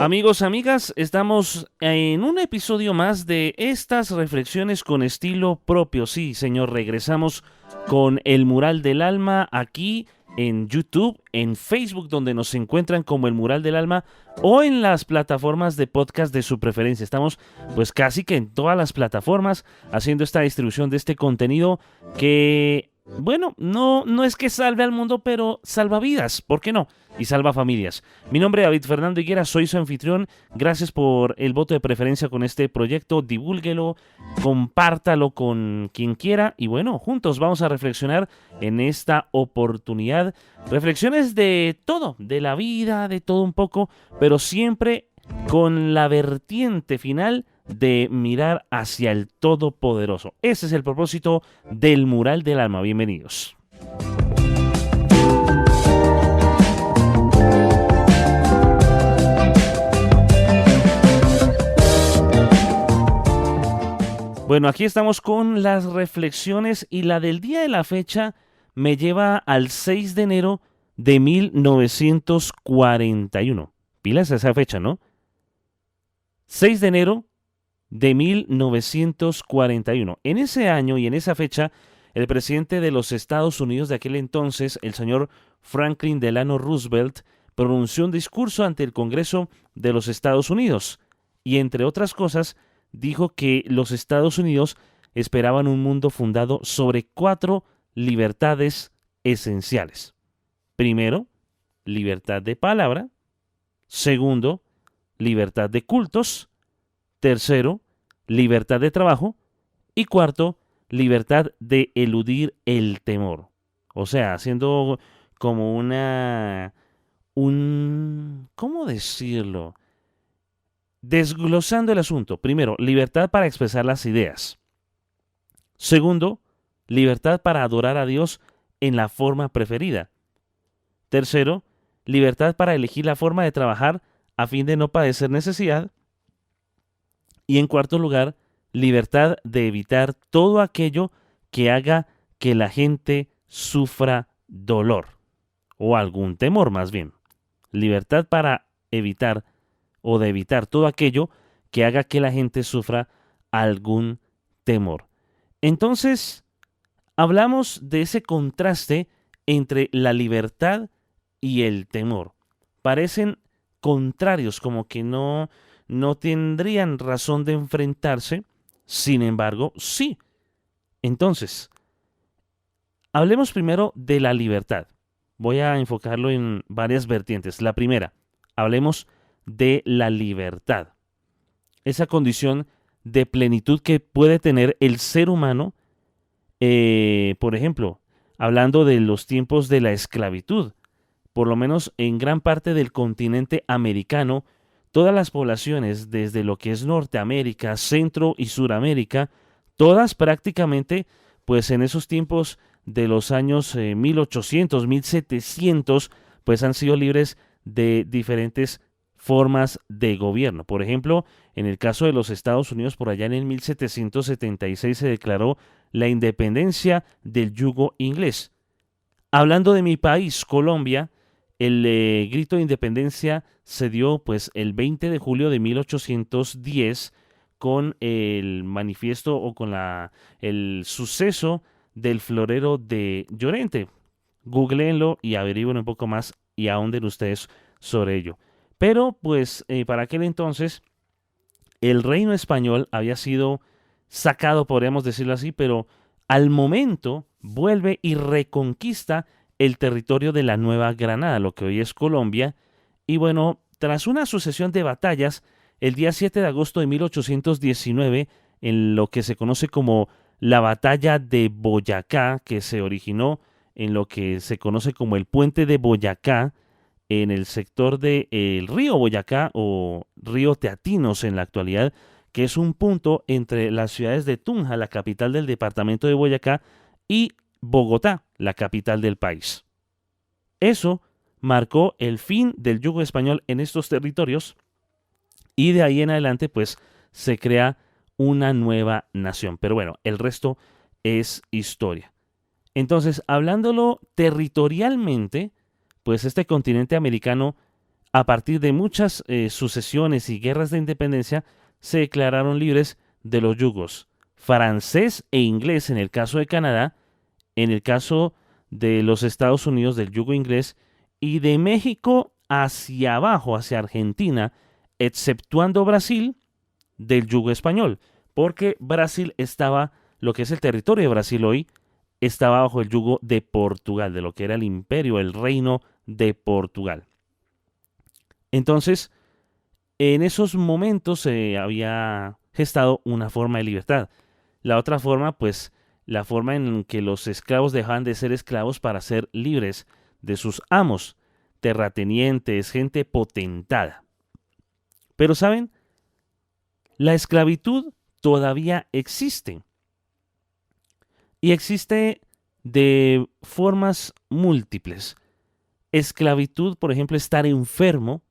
Amigos, amigas, estamos en un episodio más de estas reflexiones con estilo propio. Sí, señor, regresamos con el Mural del Alma aquí en YouTube, en Facebook, donde nos encuentran como el Mural del Alma, o en las plataformas de podcast de su preferencia. Estamos pues casi que en todas las plataformas haciendo esta distribución de este contenido que, bueno, no es que salve al mundo, pero salva vidas, ¿por qué no? Y salva familias. Mi nombre es David Fernando Higuera, soy su anfitrión. Gracias por el voto de preferencia con este proyecto. Divúlguelo, compártalo con quien quiera. Y bueno, juntos vamos a reflexionar en esta oportunidad. Reflexiones de todo, de la vida, de todo un poco, pero siempre con la vertiente final de mirar hacia el Todopoderoso. Ese es el propósito del Mural del Alma. Bienvenidos. Bueno, aquí estamos con las reflexiones y la del día de la fecha me lleva al 6 de enero de 1941. Pilas esa fecha, ¿no? 6 de enero de 1941. En ese año y en esa fecha, el presidente de los Estados Unidos de aquel entonces, el señor Franklin Delano Roosevelt, pronunció un discurso ante el Congreso de los Estados Unidos y, entre otras cosas, dijo que los Estados Unidos esperaban un mundo fundado sobre 4 libertades esenciales. Primero, libertad de palabra. Segundo, libertad de cultos. Tercero, libertad de trabajo. Y cuarto, libertad de eludir el temor. O sea, haciendo como ¿cómo decirlo? Desglosando el asunto. Primero, libertad para expresar las ideas. Segundo, libertad para adorar a Dios en la forma preferida. Tercero, libertad para elegir la forma de trabajar a fin de no padecer necesidad. Y en cuarto lugar, libertad de evitar todo aquello que haga que la gente sufra dolor o algún temor más bien. Libertad para evitar o de evitar todo aquello que haga que la gente sufra algún temor. Entonces, hablamos de ese contraste entre la libertad y el temor. Parecen contrarios, como que no tendrían razón de enfrentarse, sin embargo, sí. Entonces, hablemos primero de la libertad. Voy a enfocarlo en varias vertientes. La primera, hablemos de la libertad. Esa condición de plenitud que puede tener el ser humano, por ejemplo, hablando de los tiempos de la esclavitud. Por lo menos en gran parte del continente americano, todas las poblaciones, desde lo que es Norteamérica, Centro y Suramérica, todas prácticamente, pues en esos tiempos de los años 1800, 1700, pues han sido libres de diferentes formas de gobierno. Por ejemplo, en el caso de los Estados Unidos, por allá en el 1776 se declaró la independencia del yugo inglés. Hablando de mi país, Colombia, el grito de independencia se dio pues el 20 de julio de 1810 con el manifiesto o con el suceso del florero de Llorente. Googleenlo y averigüen un poco más y ahonden ustedes sobre ello. Pero pues para aquel entonces el reino español había sido sacado, podríamos decirlo así, pero al momento vuelve y reconquista el territorio de la Nueva Granada, lo que hoy es Colombia, y bueno, tras una sucesión de batallas, el día 7 de agosto de 1819, en lo que se conoce como la batalla de Boyacá, que se originó en lo que se conoce como el puente de Boyacá, en el sector del río Boyacá o río Teatinos en la actualidad, que es un punto entre las ciudades de Tunja, la capital del departamento de Boyacá, y Bogotá, la capital del país. Eso marcó el fin del yugo español en estos territorios y de ahí en adelante pues se crea una nueva nación. Pero bueno, el resto es historia. Entonces, hablándolo territorialmente, pues este continente americano a partir de muchas sucesiones y guerras de independencia, se declararon libres de los yugos francés e inglés en el caso de Canadá, en el caso de los Estados Unidos del yugo inglés, y de México hacia abajo, hacia Argentina, exceptuando Brasil, del yugo español, porque Brasil estaba, lo que es el territorio de Brasil hoy, estaba bajo el yugo de Portugal, de lo que era el imperio, el reino de Portugal. Entonces, en esos momentos se había gestado una forma de libertad. La otra forma, pues, la forma en que los esclavos dejaban de ser esclavos para ser libres de sus amos, terratenientes, gente potentada. Pero, ¿saben? La esclavitud todavía existe. Y existe de formas múltiples. Esclavitud, por ejemplo, estar enfermo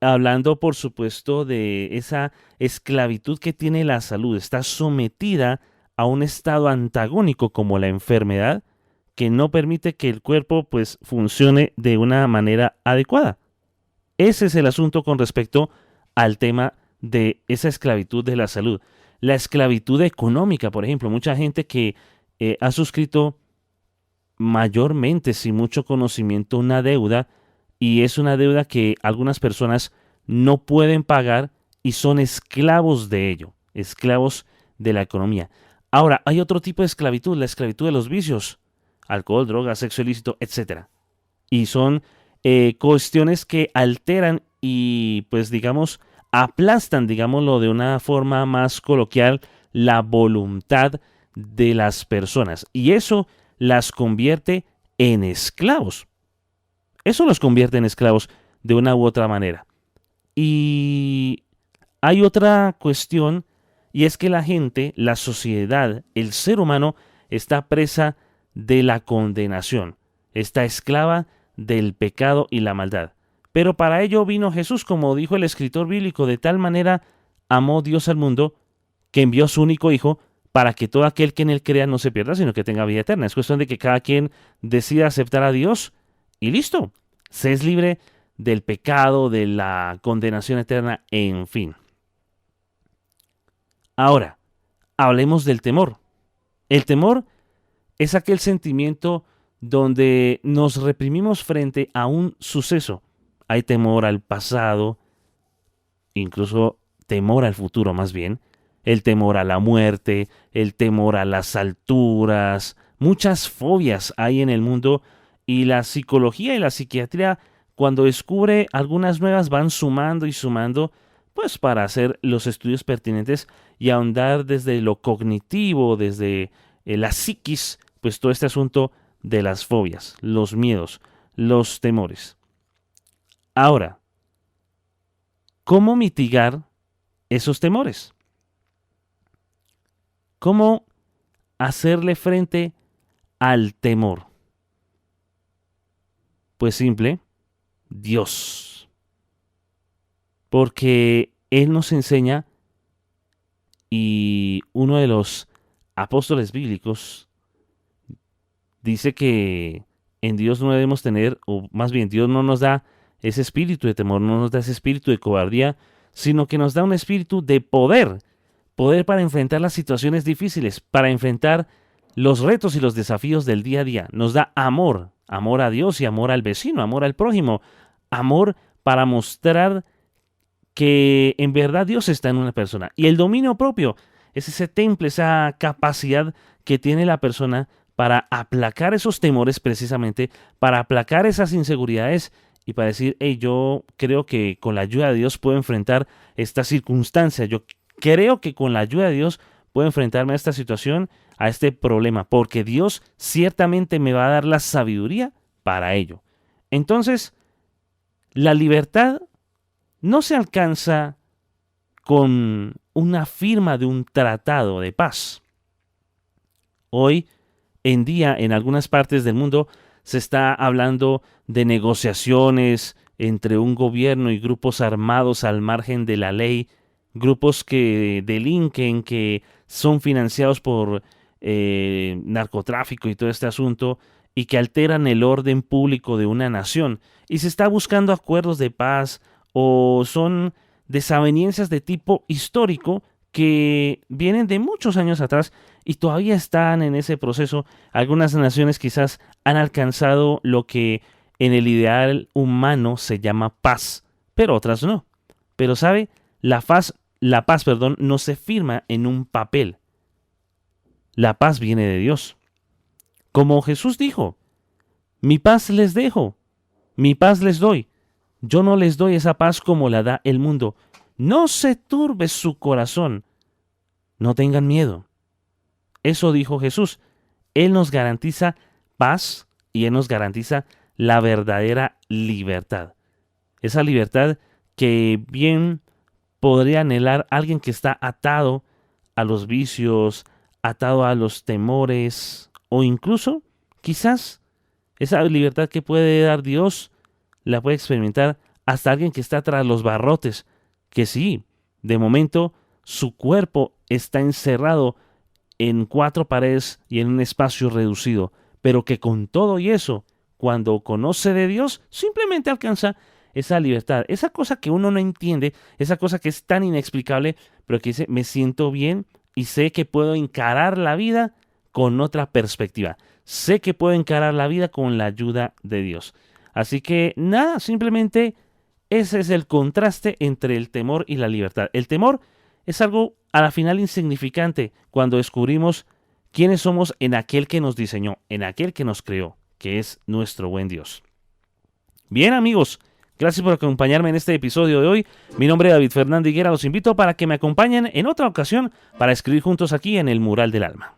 hablando, por supuesto, de esa esclavitud que tiene la salud. Está sometida a un estado antagónico como la enfermedad, que no permite que el cuerpo pues funcione de una manera adecuada. Ese es el asunto con respecto al tema de esa esclavitud de la salud. La esclavitud económica, por ejemplo, mucha gente que ha suscrito mayormente, sin mucho conocimiento, una deuda, y es una deuda que algunas personas no pueden pagar y son esclavos de ello, esclavos de la economía. Ahora, hay otro tipo de esclavitud, la esclavitud de los vicios, alcohol, drogas, sexo ilícito, etc. Y son cuestiones que alteran y, pues, digamos, aplastan, digámoslo de una forma más coloquial, la voluntad de las personas. Y eso las convierte en esclavos. Eso los convierte en esclavos de una u otra manera. Y hay otra cuestión, y es que la gente, la sociedad, el ser humano está presa de la condenación, está esclava del pecado y la maldad. Pero para ello vino Jesús, como dijo el escritor bíblico, de tal manera amó Dios al mundo que envió a su único Hijo para que todo aquel que en él crea no se pierda, sino que tenga vida eterna. Es cuestión de que cada quien decida aceptar a Dios y listo. Se es libre del pecado, de la condenación eterna, en fin. Ahora, hablemos del temor. El temor es aquel sentimiento donde nos reprimimos frente a un suceso. Hay temor al pasado, incluso temor al futuro más bien, el temor a la muerte, el temor a las alturas, muchas fobias hay en el mundo y la psicología y la psiquiatría cuando descubre algunas nuevas van sumando y sumando pues para hacer los estudios pertinentes y ahondar desde lo cognitivo, desde la psiquis, pues todo este asunto de las fobias, los miedos, los temores. Ahora, ¿cómo mitigar esos temores? ¿Cómo hacerle frente al temor? Pues simple, Dios. Porque Él nos enseña y uno de los apóstoles bíblicos dice que en Dios no debemos tener, o más bien Dios no nos da ese espíritu de temor, no nos da ese espíritu de cobardía, sino que nos da un espíritu de poder, poder para enfrentar las situaciones difíciles, para enfrentar los retos y los desafíos del día a día. Nos da amor, amor a Dios y amor al vecino, amor al prójimo, amor para mostrar que en verdad Dios está en una persona. Y el dominio propio es ese temple, esa capacidad que tiene la persona para aplacar esos temores precisamente, para aplacar esas inseguridades y para decir, hey, yo creo que con la ayuda de Dios puedo enfrentar esta circunstancia, yo creo que con la ayuda de Dios puedo enfrentarme a esta situación, a este problema, porque Dios ciertamente me va a dar la sabiduría para ello. Entonces, la libertad no se alcanza con una firma de un tratado de paz. Hoy en día, en algunas partes del mundo, se está hablando de negociaciones entre un gobierno y grupos armados al margen de la ley, grupos que delinquen, que son financiados por narcotráfico y todo este asunto, y que alteran el orden público de una nación, y se está buscando acuerdos de paz o son desavenencias de tipo histórico que vienen de muchos años atrás y todavía están en ese proceso. Algunas naciones quizás han alcanzado lo que en el ideal humano se llama paz, pero otras no. Pero sabe, la paz, no se firma en un papel. La paz viene de Dios. Como Jesús dijo, mi paz les dejo, mi paz les doy. Yo no les doy esa paz como la da el mundo. No se turbe su corazón. No tengan miedo. Eso dijo Jesús. Él nos garantiza paz y Él nos garantiza la verdadera libertad. Esa libertad que bien podría anhelar alguien que está atado a los vicios, atado a los temores, o incluso, quizás, esa libertad que puede dar Dios la puede experimentar hasta alguien que está tras los barrotes, que sí, de momento su cuerpo está encerrado en 4 paredes y en un espacio reducido, pero que con todo y eso, cuando conoce de Dios, simplemente alcanza esa libertad, esa cosa que uno no entiende, esa cosa que es tan inexplicable, pero que dice, me siento bien y sé que puedo encarar la vida con otra perspectiva. Sé que puedo encarar la vida con la ayuda de Dios. Así que nada, simplemente ese es el contraste entre el temor y la libertad. El temor es algo a la final insignificante cuando descubrimos quiénes somos en aquel que nos diseñó, en aquel que nos creó, que es nuestro buen Dios. Bien, amigos, gracias por acompañarme en este episodio de hoy. Mi nombre es David Fernando Higuera. Los invito para que me acompañen en otra ocasión para escribir juntos aquí en el Mural del Alma.